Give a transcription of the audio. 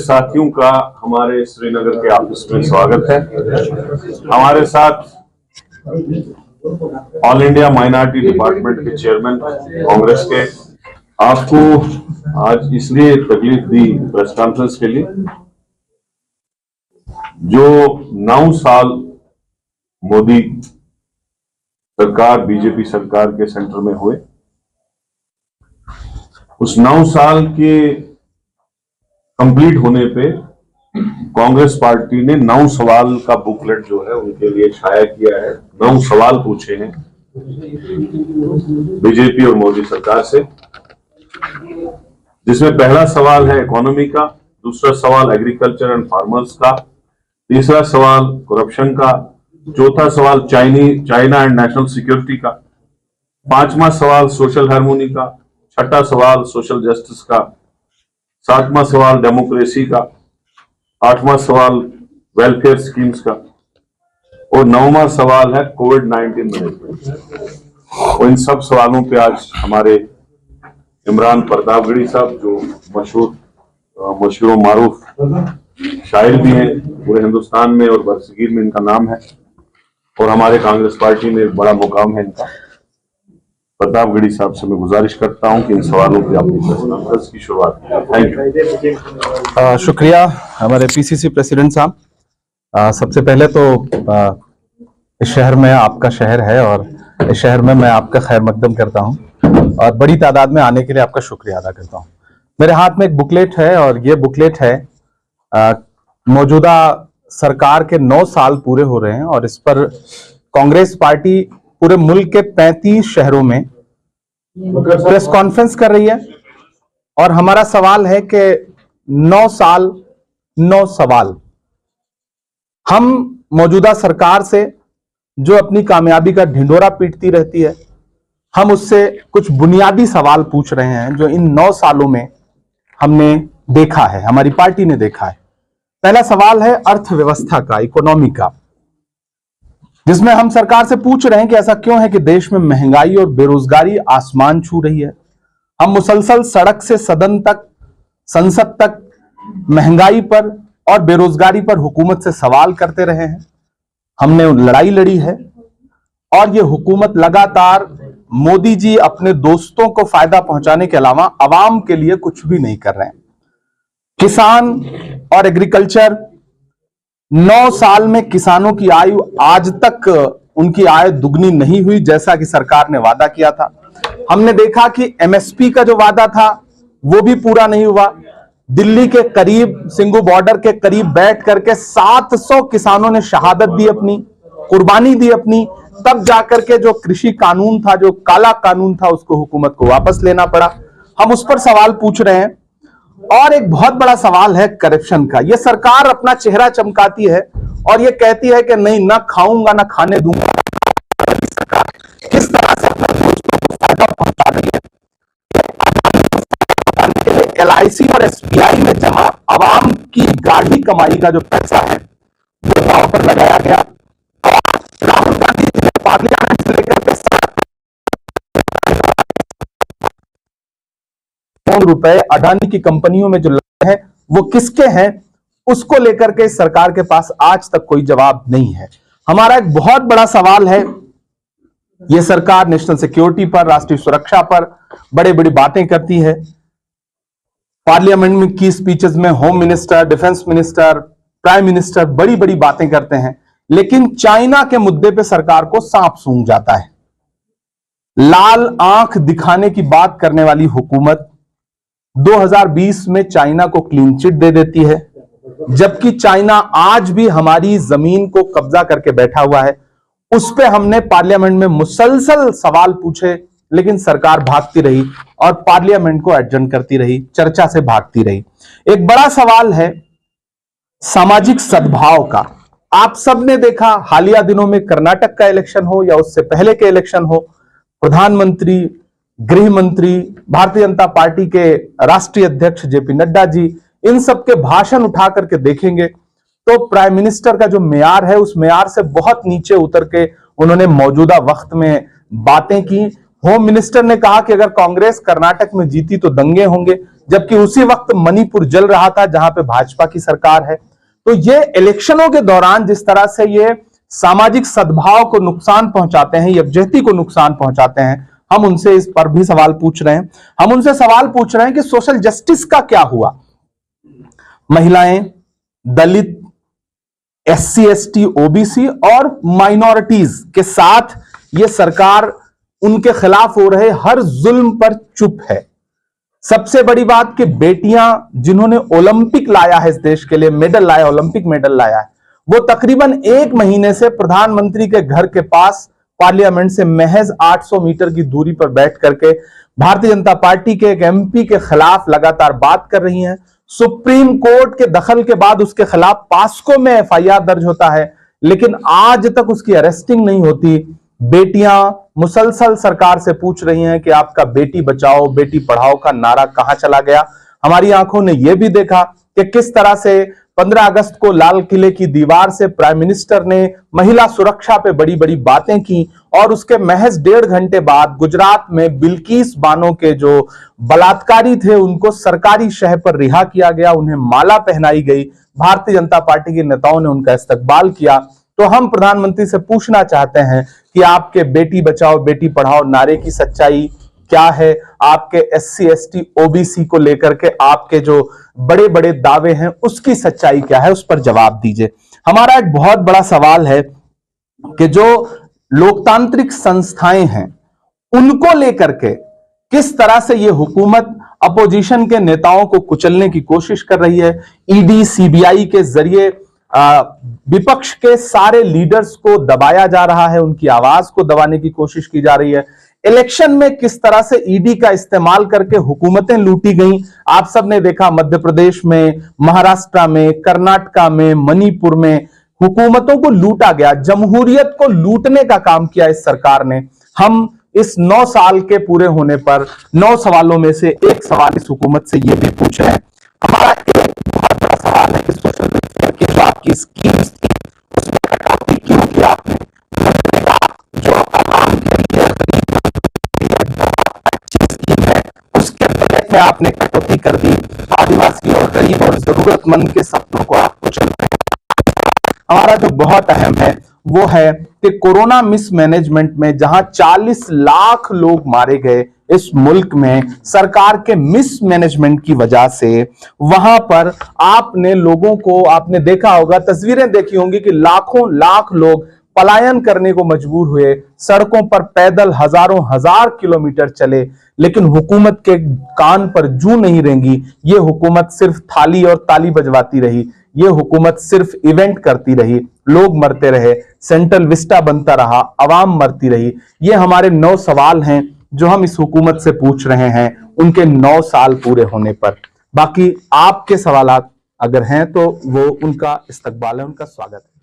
साथियों का हमारे श्रीनगर के ऑफिस में स्वागत है। हमारे साथ ऑल इंडिया माइनॉरिटी डिपार्टमेंट के चेयरमैन कांग्रेस के, आपको आज इसलिए तकलीफ दी प्रेस कॉन्फ्रेंस के लिए, जो 9 साल मोदी सरकार, बीजेपी सरकार के सेंटर में हुए, उस 9 साल के कंप्लीट होने पे कांग्रेस पार्टी ने 9 सवाल का बुकलेट जो है उनके लिए शाया किया है। 9 सवाल पूछे हैं बीजेपी और मोदी सरकार से, जिसमें पहला सवाल है इकोनॉमी का, दूसरा सवाल एग्रीकल्चर एंड फार्मर्स का, तीसरा सवाल करप्शन का, चौथा सवाल चाइना एंड नेशनल सिक्योरिटी का, 5वां सवाल सोशल हार्मोनी का, 6वां सवाल सोशल जस्टिस का, 7वां सवाल डेमोक्रेसी का, 8वां सवाल वेलफेयर स्कीम्स का और 9वां सवाल है कोविड-19 मैनेजमेंट। और इन सब सवालों पे आज हमारे इमरान प्रतापगढ़ी साहब, जो मशहूर मारूफ शायर भी हैं पूरे हिंदुस्तान में और बरसगीर में इनका नाम है, और हमारे कांग्रेस पार्टी में एक बड़ा मुकाम है इनका। प्रतापगढ़ी साहब से मैं गुजारिश करता हूं कि इन सवालों की अपनी प्रेस कॉन्फ्रेंस की शुरुआत करें। Thank you. शुक्रिया हमारे पीसीसी प्रेसिडेंट साहब। सबसे पहले तो इस शहर में आपका शहर है और इस शहर में मैं आपका खैर मकदम करता हूं और बड़ी तादाद में आने के लिए आपका शुक्रिया अदा करता हूं। मेरे हाथ में एक बुकलेट है और ये बुकलेट है मौजूदा सरकार के 9 साल पूरे हो रहे हैं और इस पर कांग्रेस पार्टी पूरे मुल्क के 35 शहरों में प्रेस कॉन्फ्रेंस कर रही है और हमारा सवाल है कि 9 साल 9 सवाल। हम मौजूदा सरकार से जो अपनी कामयाबी का ढिंढोरा पीटती रहती है, हम उससे कुछ बुनियादी सवाल पूछ रहे हैं जो इन 9 सालों में हमने देखा है, हमारी पार्टी ने देखा है। पहला सवाल है अर्थव्यवस्था का, इकोनॉमी का, जिसमें हम सरकार से पूछ रहे हैं कि ऐसा क्यों है कि देश में महंगाई और बेरोजगारी आसमान छू रही है। हम मुसलसल सड़क से सदन तक, संसद तक महंगाई पर और बेरोजगारी पर हुकूमत से सवाल करते रहे हैं। हमने लड़ाई लड़ी है और ये हुकूमत लगातार, मोदी जी अपने दोस्तों को फायदा पहुंचाने के अलावा अवाम के लिए कुछ भी नहीं कर रहे हैं। किसान और एग्रीकल्चर, 9 साल में किसानों की आयु आज तक उनकी आय दुगनी नहीं हुई जैसा कि सरकार ने वादा किया था। हमने देखा कि एमएसपी का जो वादा था वो भी पूरा नहीं हुआ। दिल्ली के करीब, सिंघू बॉर्डर के करीब बैठ करके 700 किसानों ने शहादत दी, अपनी कुर्बानी दी अपनी, तब जाकर के जो कृषि कानून था, जो काला कानून था, उसको हुकूमत को वापस लेना पड़ा। हम उस पर सवाल पूछ रहे हैं। और एक बहुत बड़ा सवाल है करप्शन का। यह सरकार अपना चेहरा चमकाती है और यह कहती है कि नहीं, ना खाऊंगा ना खाने दूंगा। सरकार किस तरह से अपने दोस्तों को फायदा पहुंचा रही है। LIC और SBI में जमा अवाम की गाढ़ी कमाई का जो पैसा है वो दांव पर लगाया गया। राहुल गांधी जी ने पार्लियामेंट से लेकर के रुपए अडानी की कंपनियों में जो लगे हैं वो किसके हैं, उसको लेकर के सरकार के पास आज तक कोई जवाब नहीं है। हमारा एक बहुत बड़ा सवाल है, यह सरकार नेशनल सिक्योरिटी पर, राष्ट्रीय सुरक्षा पर बड़े बड़ी बातें करती है। पार्लियामेंट में की स्पीचेस में home minister, defence minister, prime minister बड़ी बड़ी बातें करते हैं, लेकिन चाइना के मुद्दे पे सरकार को सांप सूंघ जाता है। लाल आंख दिखाने की बात करने वाली हुकूमत 2020 में चाइना को क्लीन चिट दे देती है, जबकि चाइना आज भी हमारी जमीन को कब्जा करके बैठा हुआ है। उस पे हमने पार्लियामेंट में मुसलसल सवाल पूछे, लेकिन सरकार भागती रही और पार्लियामेंट को एडजर्न करती रही, चर्चा से भागती रही। एक बड़ा सवाल है सामाजिक सद्भाव का। आप सबने देखा, हालिया दिनों में कर्नाटक का इलेक्शन हो या उससे पहले के इलेक्शन हो, प्रधानमंत्री, गृह मंत्री, भारतीय जनता पार्टी के राष्ट्रीय अध्यक्ष जेपी नड्डा जी, इन सब के भाषण उठा करके देखेंगे तो प्राइम मिनिस्टर का जो मेयार है उस मेयार से बहुत नीचे उतर के उन्होंने मौजूदा वक्त में बातें की। होम मिनिस्टर ने कहा कि अगर कांग्रेस कर्नाटक में जीती तो दंगे होंगे, जबकि उसी वक्त मणिपुर जल रहा था जहां पे भाजपा की सरकार है। तो ये इलेक्शनों के दौरान जिस तरह से ये सामाजिक सद्भाव को नुकसान पहुंचाते हैं, यकजहती को नुकसान पहुंचाते हैं, हम उनसे इस पर भी सवाल पूछ रहे हैं। हम उनसे सवाल पूछ रहे हैं कि सोशल जस्टिस का क्या हुआ। महिलाएं, दलित, SC ST OBC और माइनॉरिटीज के साथ ये सरकार उनके खिलाफ हो रहे हर जुल्म पर चुप है। सबसे बड़ी बात कि बेटियां जिन्होंने ओलंपिक लाया है इस देश के लिए, मेडल लाया, ओलंपिक मेडल लाया है, वो तकरीबन 1 महीने से प्रधानमंत्री के घर के पास पार्लियामेंट से महज 800 मीटर की दूरी पर बैठ करके भारतीय जनता पार्टी के एक MP के खिलाफ लगातार बात कर रही हैं। सुप्रीम कोर्ट के दखल के बाद उसके खिलाफ पास्को में FIR दर्ज होता है, लेकिन आज तक उसकी अरेस्टिंग नहीं होती। बेटियां मुसलसल सरकार से पूछ रही हैं कि आपका बेटी बचाओ बेटी पढ़ाओ का नारा कहां चला गया। हमारी आंखों ने यह भी देखा कि किस तरह से 15 अगस्त को लाल किले की दीवार से प्राइम मिनिस्टर ने महिला सुरक्षा पे बड़ी बड़ी बातें की और उसके महज 1.5 घंटे बाद गुजरात में बिल्किस बानो के जो बलात्कारी थे उनको सरकारी शह पर रिहा किया गया, उन्हें माला पहनाई गई, भारतीय जनता पार्टी के नेताओं ने उनका इस्तकबाल किया। तो हम प्रधानमंत्री से पूछना चाहते हैं कि आपके बेटी बचाओ बेटी पढ़ाओ नारे की सच्चाई क्या है, आपके SC ST OBC को लेकर के आपके जो बड़े बड़े दावे हैं उसकी सच्चाई क्या है, उस पर जवाब दीजिए। हमारा एक बहुत बड़ा सवाल है कि जो लोकतांत्रिक संस्थाएं हैं उनको लेकर के किस तरह से ये हुकूमत अपोजिशन के नेताओं को कुचलने की कोशिश कर रही है। ED CBI के जरिए विपक्ष के सारे लीडर्स को दबाया जा रहा है, उनकी आवाज को दबाने की कोशिश की जा रही है। इलेक्शन में किस तरह से ED का इस्तेमाल करके हुकूमतें लूटी गई, आप सब ने देखा। मध्य प्रदेश में, महाराष्ट्र में, कर्नाटका में, मणिपुर में हुकूमतों को लूटा गया, जमहूरियत को लूटने का काम किया इस सरकार ने। हम इस 9 साल के पूरे होने पर 9 सवालों में से एक सवाल इस हुकूमत से यह भी पूछ रहे हैं। हमारा एक बहुत बड़ा सवाल है कि सोशल वेलफेयर की जो आपकी स्कीम्स थी उसमें कटौती क्यों की आपने? जो आवाम के लिए अच्छी स्कीम है उसके बजट में आपने कटौती कर दी, आदिवासी और गरीब और जरूरतमंद के सपनों को आप कुचल रहे हैं। हमारा जो बहुत अहम है वो है कि कोरोना मिसमैनेजमेंट में जहां 40 लाख लोग मारे गए इस मुल्क में सरकार के मिसमैनेजमेंट की वजह से, वहां पर आपने लोगों को, आपने देखा होगा, तस्वीरें देखी होंगी कि लाखों लाख लोग पलायन करने को मजबूर हुए, सड़कों पर पैदल हजारों हजार किलोमीटर चले, लेकिन हुकूमत के कान पर जूं नहीं रेंगी। ये हुकूमत सिर्फ थाली और ताली बजवाती रही, ये हुकूमत सिर्फ इवेंट करती रही, लोग मरते रहे, सेंट्रल विस्टा बनता रहा, आवाम मरती रही। ये हमारे 9 सवाल हैं जो हम इस हुकूमत से पूछ रहे हैं उनके 9 साल पूरे होने पर। बाकी आपके सवालात अगर हैं तो वो उनका इस्तकबाल है, उनका स्वागत है।